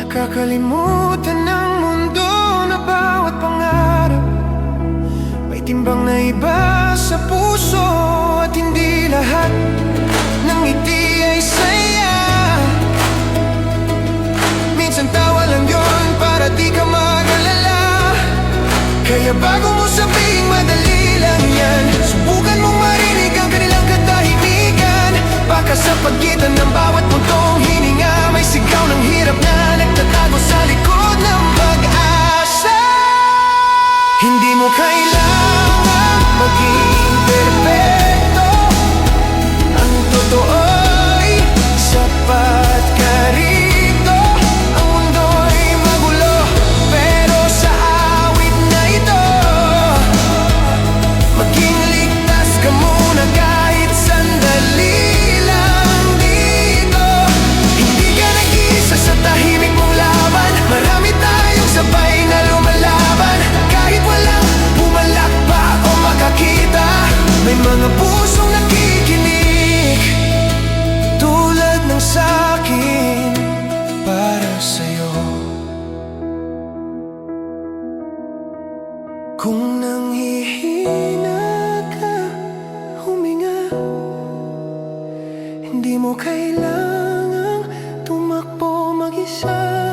Kakalimutan ng mundo na bawat pangarap may timbang na iba sa puso. At hindi lahat ng ngiti ay saya. Minsan tawa lang yun para di ka mag-alala. Kaya bago mo sabihing madali lang yan, subukan mong marinig ang kanilang katahimikan. Baka sa pagitan ng bawat puntong hininga may sigaw ng hirap na nagtatago sa likod ng pag-asa. Hindi mo kailangan maging perfecto. Ang totoo'y sapat ka rito. Ang mundo'y magulo, pero sa awit na ito maging ligtas ka muna kahit sandali lang dito. Hindi ka nag-iisa sa tahimik mong laban. Marami tayong sabay na lumalaban. Kahit walang pumalakpak o makakita, may mga pusong nakikinig tulad ng sa'kin para sa'yo. Kung nanghihina ka, huminga. Hindi mo kailangang tumakbo mag-isa.